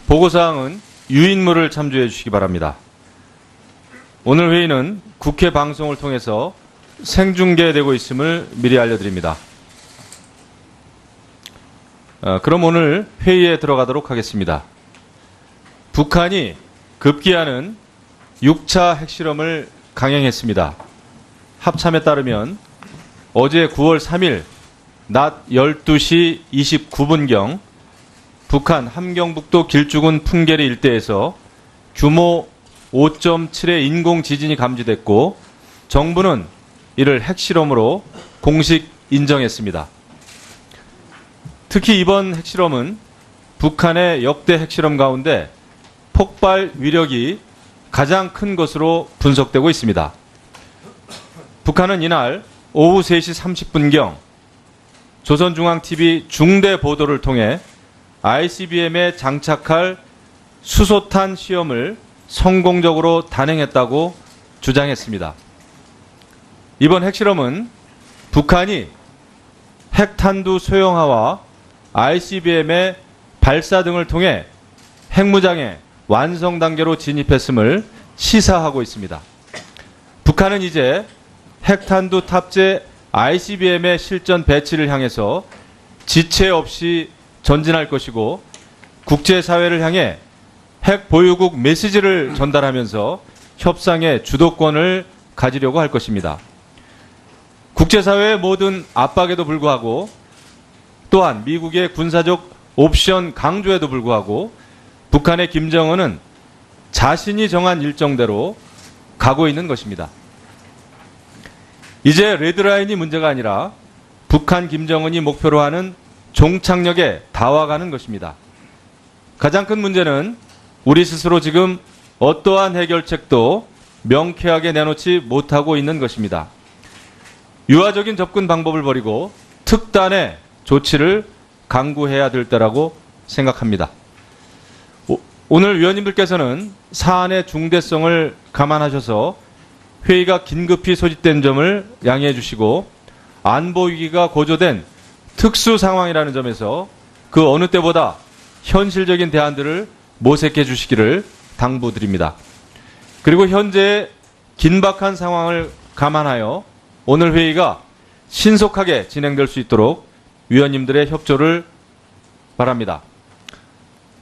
보고사항은 유인물을 참조해 주시기 바랍니다. 오늘 회의는 국회 방송을 통해서 생중계되고 있음을 미리 알려드립니다. 그럼 오늘 회의에 들어가도록 하겠습니다. 북한이 급기야는 6차 핵실험을 강행했습니다. 합참에 따르면 어제 9월 3일 낮 12시 29분경 북한 함경북도 길쭉은 풍계리 일대에서 규모 5.7의 인공지진이 감지됐고 정부는 이를 핵실험으로 공식 인정했습니다. 특히 이번 핵실험은 북한의 역대 핵실험 가운데 폭발 위력이 가장 큰 것으로 분석되고 있습니다. 북한은 이날 오후 3시 30분경 조선중앙TV 중대 보도를 통해 ICBM에 장착할 수소탄 시험을 성공적으로 단행했다고 주장했습니다. 이번 핵실험은 북한이 핵탄두 소형화와 ICBM의 발사 등을 통해 핵무장의 완성 단계로 진입했음을 시사하고 있습니다. 북한은 이제 핵탄두 탑재 ICBM의 실전 배치를 향해서 지체 없이 전진할 것이고 국제사회를 향해 핵 보유국 메시지를 전달하면서 협상의 주도권을 가지려고 할 것입니다. 국제사회의 모든 압박에도 불구하고 또한 미국의 군사적 옵션 강조에도 불구하고 북한의 김정은은 자신이 정한 일정대로 가고 있는 것입니다. 이제 레드라인이 문제가 아니라 북한 김정은이 목표로 하는 종착역에 다와가는 것입니다. 가장 큰 문제는 우리 스스로 지금 어떠한 해결책도 명쾌하게 내놓지 못하고 있는 것입니다. 유화적인 접근 방법을 버리고 특단의 조치를 강구해야 될 때라고 생각합니다. 오늘 위원님들께서는 사안의 중대성을 감안하셔서 회의가 긴급히 소집된 점을 양해해 주시고 안보 위기가 고조된 특수 상황이라는 점에서 그 어느 때보다 현실적인 대안들을 모색해 주시기를 당부드립니다. 그리고 현재의 긴박한 상황을 감안하여 오늘 회의가 신속하게 진행될 수 있도록 위원님들의 협조를 바랍니다.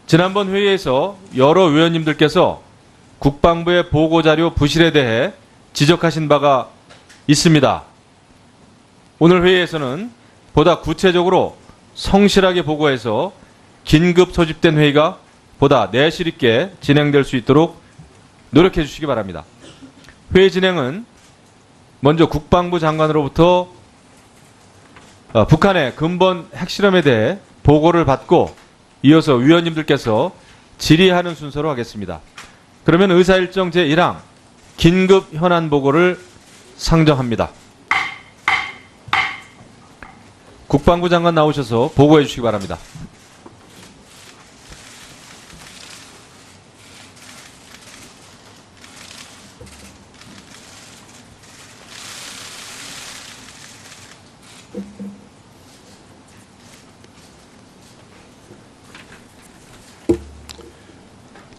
지난번 회의에서 여러 위원님들께서 국방부의 보고자료 부실에 대해 지적하신 바가 있습니다. 오늘 회의에서는 보다 구체적으로 성실하게 보고해서 긴급 소집된 회의가 보다 내실 있게 진행될 수 있도록 노력해 주시기 바랍니다. 회의 진행은 먼저 국방부 장관으로부터 북한의 근본 핵실험에 대해 보고를 받고 이어서 위원님들께서 질의하는 순서로 하겠습니다. 그러면 의사일정 제1항 긴급 현안 보고를 상정합니다. 국방부 장관 나오셔서 보고해 주시기 바랍니다.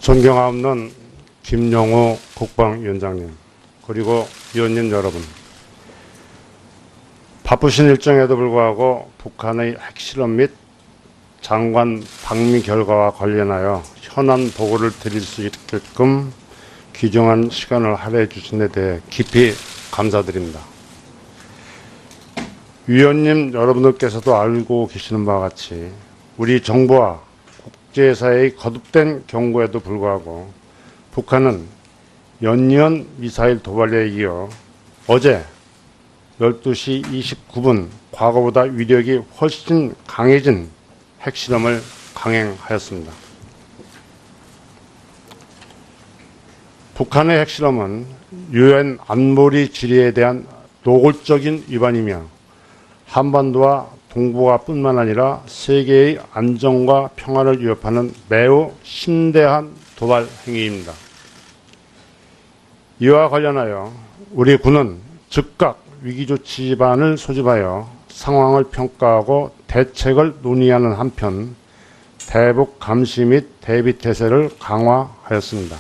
존경하옵는 김영호 국방위원장님, 그리고 위원님 여러분, 바쁘신 일정에도 불구하고 북한의 핵실험 및 장관 방미 결과와 관련하여 현안 보고를 드릴 수 있게끔 귀중한 시간을 할애해 주신 데 대해 깊이 감사드립니다. 위원님 여러분들께서도 알고 계시는 바와 같이 우리 정부와 국제사회의 거듭된 경고에도 불구하고 북한은 연이은 미사일 도발에 이어 어제 12시 29분 과거보다 위력이 훨씬 강해진 핵실험을 강행하였습니다. 북한의 핵실험은 유엔 안보리 질의에 대한 노골적인 위반이며 한반도와 동북아뿐만 아니라 세계의 안정과 평화를 위협하는 매우 심대한 도발 행위입니다. 이와 관련하여 우리 군은 즉각 위기조치반을 소집하여 상황을 평가하고 대책을 논의하는 한편 대북 감시 및 대비 태세를 강화하였습니다.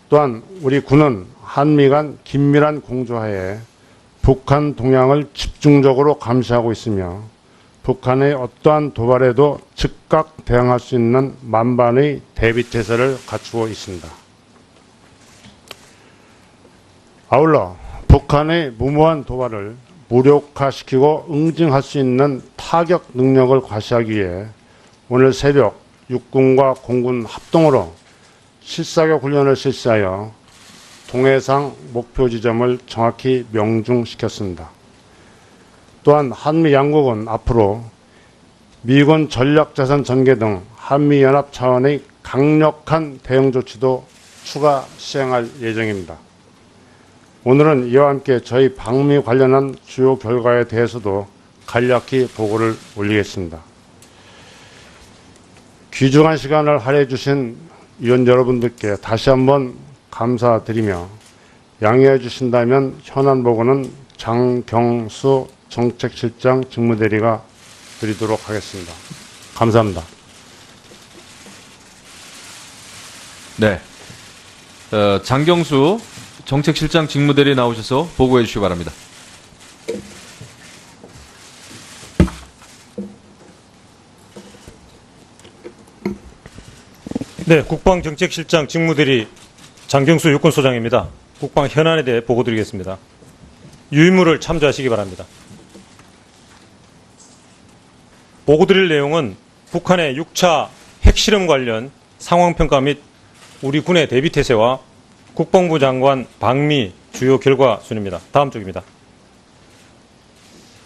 또한 우리 군은 한미 간 긴밀한 공조하에 북한 동향을 집중적으로 감시하고 있으며 북한의 어떠한 도발에도 즉각 대응할 수 있는 만반의 대비 태세를 갖추고 있습니다. 아울러 북한의 무모한 도발을 무력화시키고 응징할 수 있는 타격 능력을 과시하기 위해 오늘 새벽 육군과 공군 합동으로 실사격 훈련을 실시하여 동해상 목표 지점을 정확히 명중시켰습니다. 또한 한미 양국은 앞으로 미군 전략자산 전개 등 한미연합 차원의 강력한 대응 조치도 추가 시행할 예정입니다. 오늘은 이와 함께 저희 방미 관련한 주요 결과에 대해서도 간략히 보고를 올리겠습니다. 귀중한 시간을 할애해 주신 위원 여러분들께 다시 한번 감사드리며 양해해 주신다면 현안 보고는 장경수 정책실장 직무대리가 드리도록 하겠습니다. 감사합니다. 네. 장경수 정책실장 직무대리 나오셔서 보고해 주시기 바랍니다. 네, 국방정책실장 직무대리 장경수 육군소장입니다. 국방 현안에 대해 보고드리겠습니다. 유인물을 참조하시기 바랍니다. 보고드릴 내용은 북한의 6차 핵실험 관련 상황평가 및 우리 군의 대비태세와 국방부 장관 방미 주요 결과 순입니다. 다음 쪽입니다.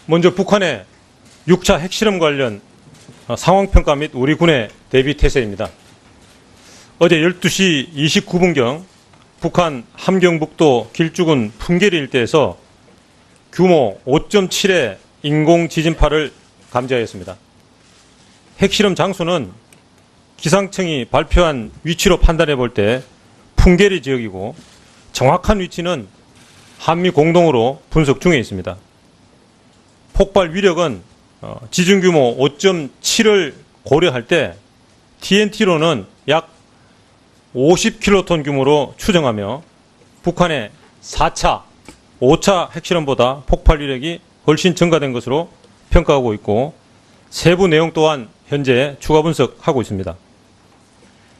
먼저 북한의 6차 핵실험 관련 상황평가 및 우리 군의 대비태세입니다. 어제 12시 29분경 북한 함경북도 길쭉은 풍계리 일대에서 규모 5.7의 인공지진파를 감지하였습니다. 핵실험 장소는 기상청이 발표한 위치로 판단해 볼 때 풍계리 지역이고 정확한 위치는 한미 공동으로 분석 중에 있습니다. 폭발 위력은 지진 규모 5.7을 고려할 때 TNT로는 약 50킬로톤 규모로 추정하며 북한의 4차, 5차 핵실험보다 폭발 위력이 훨씬 증가된 것으로 평가하고 있고 세부 내용 또한 현재 추가 분석하고 있습니다.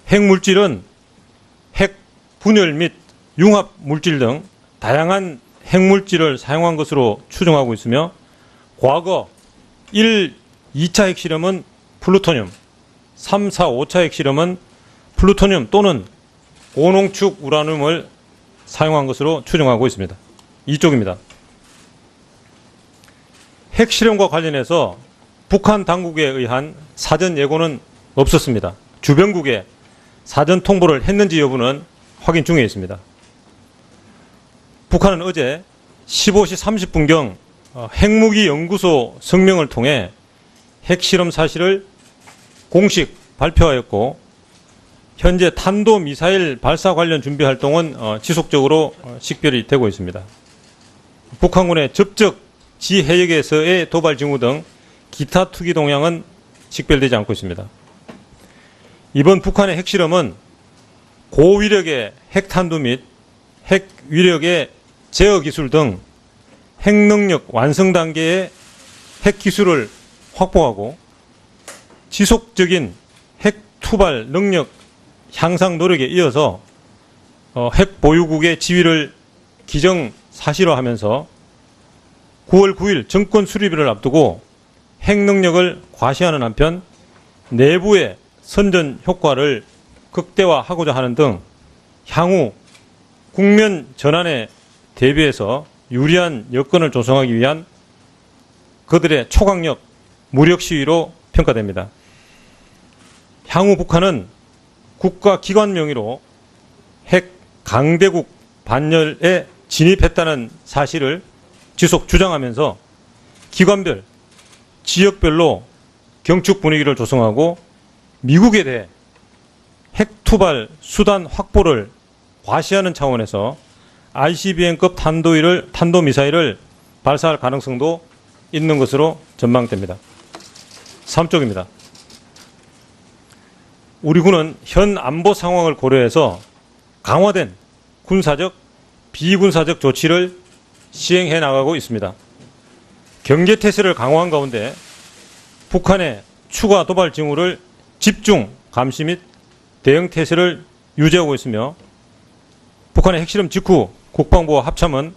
핵물질은 핵 분열 및 융합 물질 등 다양한 핵물질을 사용한 것으로 추정하고 있으며 과거 1, 2차 핵실험은 플루토늄, 3, 4, 5차 핵실험은 플루토늄 또는 고농축 우라늄을 사용한 것으로 추정하고 있습니다. 이쪽입니다. 핵실험과 관련해서 북한 당국에 의한 사전 예고는 없었습니다. 주변국에 사전 통보를 했는지 여부는 확인 중에 있습니다. 북한은 어제 15시 30분경 핵무기 연구소 성명을 통해 핵실험 사실을 공식 발표하였고 현재 탄도미사일 발사 관련 준비 활동은 지속적으로 식별이 되고 있습니다. 북한군의 접적 지해역에서의 도발 징후 등 기타 투기 동향은 식별되지 않고 있습니다. 이번 북한의 핵실험은 고위력의 핵탄두 및 핵위력의 제어 기술 등 핵능력 완성 단계의 핵기술을 확보하고 지속적인 핵투발 능력 향상 노력에 이어서 핵보유국의 지위를 기정사실화하면서 9월 9일 정권 수립일을 앞두고 핵능력을 과시하는 한편 내부의 선전 효과를 극대화하고자 하는 등 향후 국면 전환에 대비해서 유리한 여건을 조성하기 위한 그들의 초강력 무력 시위로 평가됩니다. 향후 북한은 국가기관 명의로 핵 강대국 반열에 진입했다는 사실을 지속 주장하면서 기관별, 지역별로 경축 분위기를 조성하고 미국에 대해 핵투발 수단 확보를 과시하는 차원에서 ICBM급 탄도미사일을 발사할 가능성도 있는 것으로 전망됩니다. 3쪽입니다. 우리 군은 현 안보 상황을 고려해서 강화된 군사적, 비군사적 조치를 시행해 나가고 있습니다. 경계태세를 강화한 가운데 북한의 추가 도발 징후를 집중 감시 및 대응 태세를 유지하고 있으며 북한의 핵실험 직후 국방부와 합참은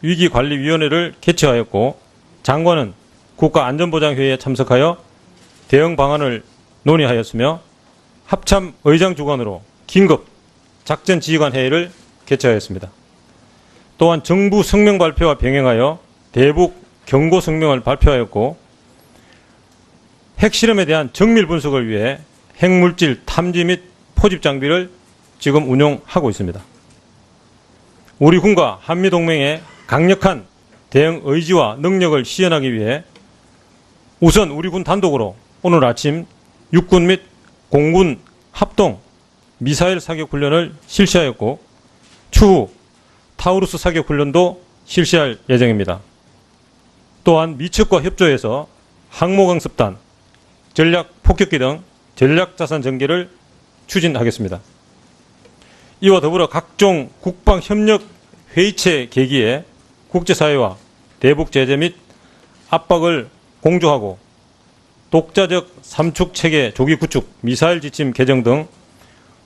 통합위기관리위원회를 개최하였고 장관은 국가안전보장회의에 참석하여 대응 방안을 논의하였으며 합참 의장 주관으로 긴급 작전지휘관 회의를 개최하였습니다. 또한 정부 성명 발표와 병행하여 대북 경고 성명을 발표하였고 핵실험에 대한 정밀 분석을 위해 핵물질 탐지 및 포집 장비를 지금 운용하고 있습니다. 우리 군과 한미동맹의 강력한 대응 의지와 능력을 시연하기 위해 우선 우리 군 단독으로 오늘 아침 육군 및 공군 합동 미사일 사격 훈련을 실시하였고 추후 타우루스 사격 훈련도 실시할 예정입니다. 또한 미측과 협조해서 항모강습단, 전략폭격기 등 전략자산 전개를 추진하겠습니다. 이와 더불어 각종 국방협력 회의체 계기에 국제사회와 대북 제재 및 압박을 공조하고 독자적 삼축체계 조기 구축, 미사일 지침 개정 등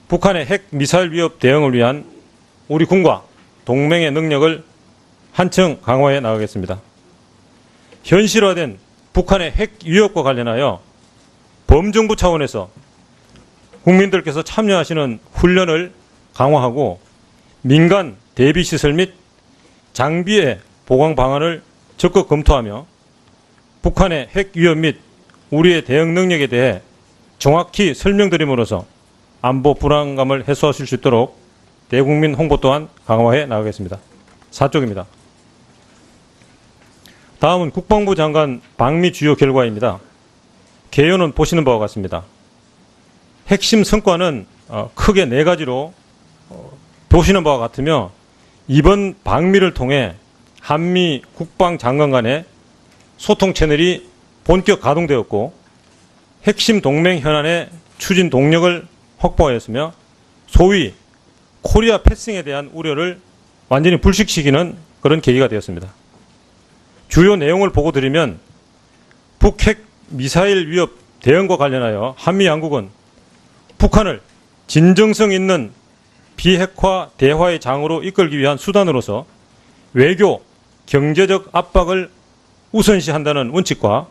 북한의 핵 미사일 위협 대응을 위한 우리 군과 동맹의 능력을 한층 강화해 나가겠습니다. 현실화된 북한의 핵 위협과 관련하여 범정부 차원에서 국민들께서 참여하시는 훈련을 강화하고 민간 대비시설 및 장비의 보강 방안을 적극 검토하며 북한의 핵 위협 및 우리의 대응 능력에 대해 정확히 설명드림으로써 안보 불안감을 해소하실 수 있도록 대국민 홍보 또한 강화해 나가겠습니다. 4쪽입니다. 다음은 국방부 장관 방미 주요 결과입니다. 개요는 보시는 바와 같습니다. 핵심 성과는 크게 4가지로 보시는 바와 같으며 이번 방미를 통해 한미 국방장관 간의 소통 채널이 본격 가동되었고 핵심 동맹 현안의 추진 동력을 확보하였으며 소위 코리아 패싱에 대한 우려를 완전히 불식시키는 그런 계기가 되었습니다. 주요 내용을 보고 드리면 북핵 미사일 위협 대응과 관련하여 한미 양국은 북한을 진정성 있는 비핵화 대화의 장으로 이끌기 위한 수단으로서 외교, 경제적 압박을 우선시한다는 원칙과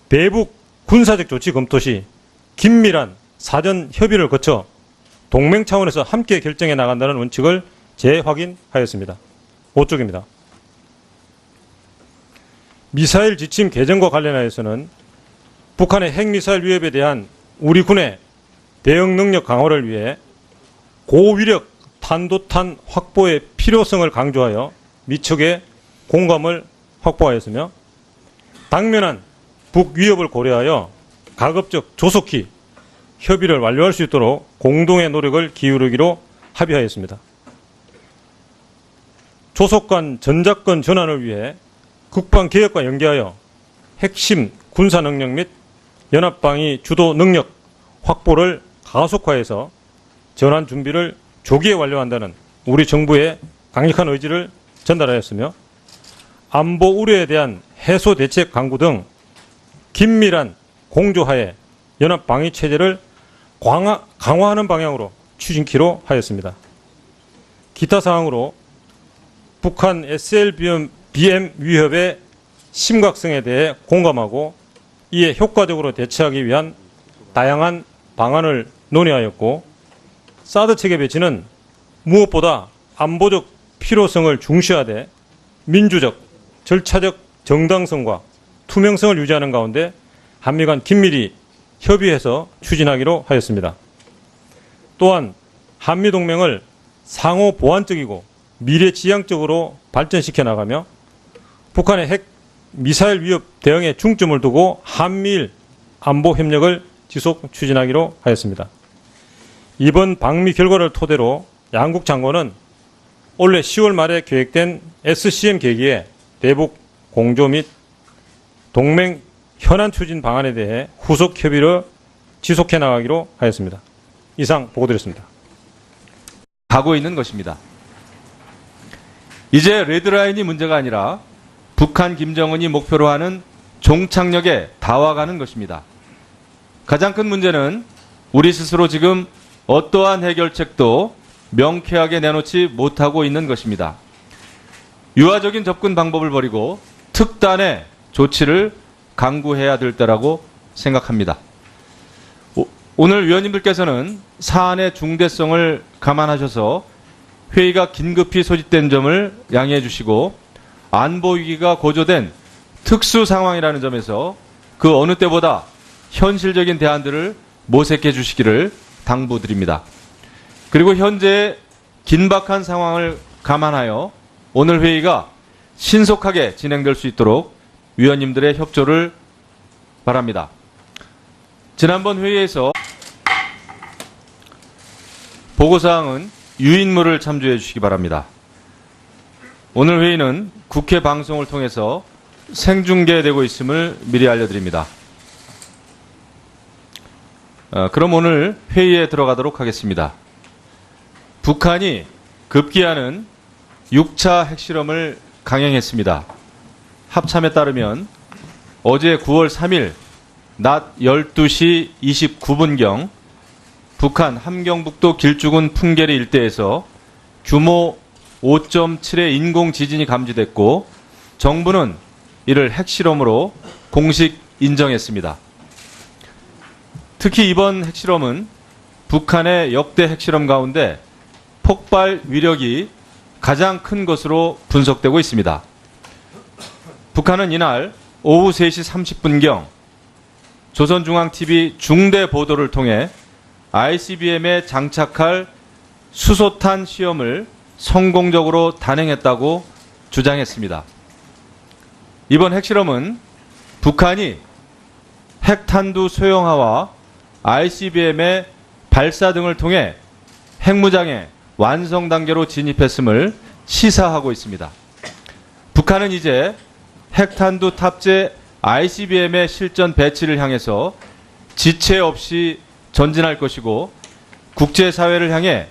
대북 군사적 조치 검토 시 긴밀한 사전 협의를 거쳐 동맹 차원에서 함께 결정해 나간다는 원칙을 재확인하였습니다. 5쪽입니다. 미사일 지침 개정과 관련하여서는 북한의 핵미사일 위협에 대한 우리 군의 대응 능력 강화를 위해 고위력 탄도탄 확보의 필요성을 강조하여 미측의 공감을 확보하였으며 당면한 북 위협을 고려하여 가급적 조속히 협의를 완료할 수 있도록 공동의 노력을 기울이기로 합의하였습니다. 조속간 전작권 전환을 위해 국방개혁과 연계하여 핵심 군사능력 및 연합방위 주도 능력 확보를 가속화해서 전환 준비를 조기에 완료한다는 우리 정부의 강력한 의지를 전달하였으며 안보 우려에 대한 해소 대책 강구 등 긴밀한 공조하에 연합방위 체제를 강화하는 방향으로 추진키로 하였습니다. 기타 사항으로 북한 SLBM 위협의 심각성에 대해 공감하고 이에 효과적으로 대처하기 위한 다양한 방안을 논의하였고 사드 체계 배치는 무엇보다 안보적 필요성을 중시하되 민주적, 절차적 정당성과 투명성을 유지하는 가운데 한미 간 긴밀히 협의해서 추진하기로 하였습니다. 또한 한미동맹을 상호 보완적이고 미래지향적으로 발전시켜 나가며 북한의 핵 미사일 위협 대응에 중점을 두고 한미일 안보 협력을 지속 추진하기로 하였습니다. 이번 방미 결과를 토대로 양국 장관은 올해 10월 말에 계획된 SCM 계기에 대북 공조 및 동맹 현안 추진 방안에 대해 후속 협의를 지속해 나가기로 하였습니다. 이상 보고드렸습니다. 가고 있는 것입니다. 이제 레드라인이 문제가 아니라 북한 김정은이 목표로 하는 종착역에 다와가는 것입니다. 가장 큰 문제는 우리 스스로 지금 어떠한 해결책도 명쾌하게 내놓지 못하고 있는 것입니다. 유화적인 접근 방법을 버리고 특단의 조치를 강구해야 될 때라고 생각합니다. 오늘 위원님들께서는 사안의 중대성을 감안하셔서 회의가 긴급히 소집된 점을 양해해 주시고 안보 위기가 고조된 특수 상황이라는 점에서 그 어느 때보다 현실적인 대안들을 모색해 주시기를 당부드립니다. 그리고 현재의 긴박한 상황을 감안하여 오늘 회의가 신속하게 진행될 수 있도록 위원님들의 협조를 바랍니다. 지난번 회의에서 보고사항은 유인물을 참조해 주시기 바랍니다. 오늘 회의는 국회 방송을 통해서 생중계되고 있음을 미리 알려드립니다. 그럼 오늘 회의에 들어가도록 하겠습니다. 북한이 급기야는 6차 핵실험을 강행했습니다. 합참에 따르면 어제 9월 3일 낮 12시 29분경 북한 함경북도 길쭉은 풍계리 일대에서 규모 5.7의 인공 지진이 감지됐고 정부는 이를 핵실험으로 공식 인정했습니다. 특히 이번 핵실험은 북한의 역대 핵실험 가운데 폭발 위력이 가장 큰 것으로 분석되고 있습니다. 북한은 이날 오후 3시 30분경 조선중앙TV 중대 보도를 통해 ICBM에 장착할 수소탄 시험을 성공적으로 단행했다고 주장했습니다. 이번 핵실험은 북한이 핵탄두 소형화와 ICBM의 발사 등을 통해 핵무장의 완성 단계로 진입했음을 시사하고 있습니다. 북한은 이제 핵탄두 탑재 ICBM의 실전 배치를 향해서 지체 없이 전진할 것이고 국제사회를 향해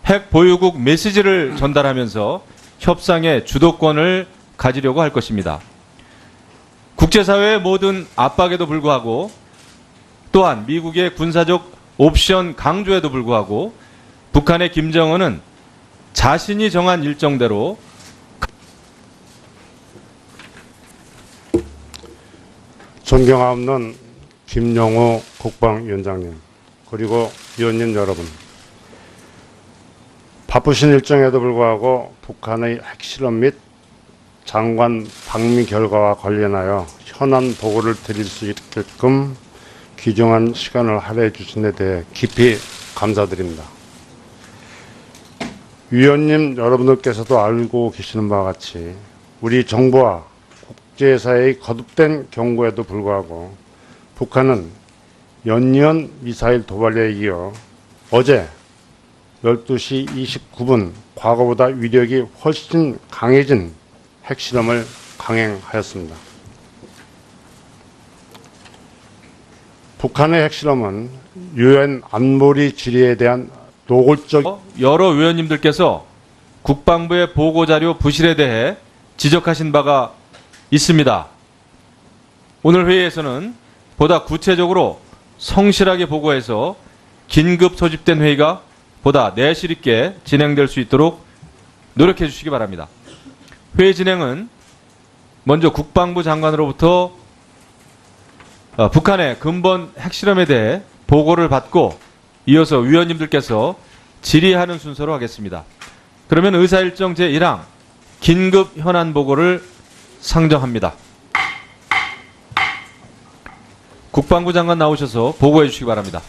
핵 보유국 메시지를 전달하면서 협상의 주도권을 가지려고 할 것입니다. 국제사회의 모든 압박에도 불구하고 또한 미국의 군사적 옵션 강조에도 불구하고 북한의 김정은은 자신이 정한 일정대로 존경하옵는 김영호 국방위원장님 그리고 위원님 여러분, 바쁘신 일정에도 불구하고 북한의 핵실험 및 장관 방미 결과와 관련하여 현안 보고를 드릴 수 있게끔 귀중한 시간을 할애해 주신 데 대해 깊이 감사드립니다. 위원님 여러분들께서도 알고 계시는 바와 같이 우리 정부와 국제사회의 거듭된 경고에도 불구하고 북한은 연이은 미사일 도발에 이어 어제 12시 29분 과거보다 위력이 훨씬 강해진 핵실험을 강행하였습니다. 북한의 핵실험은 유엔 안보리 질의에 대한 노골적 여러 위원님들께서 국방부의 보고자료 부실에 대해 지적하신 바가 있습니다. 오늘 회의에서는 보다 구체적으로 성실하게 보고해서 긴급 소집된 회의가 보다 내실 있게 진행될 수 있도록 노력해 주시기 바랍니다. 회의 진행은 먼저 국방부 장관으로부터 북한의 근본 핵실험에 대해 보고를 받고 이어서 위원님들께서 질의하는 순서로 하겠습니다. 그러면 의사일정 제1항 긴급 현안 보고를 상정합니다. 국방부 장관 나오셔서 보고해 주시기 바랍니다.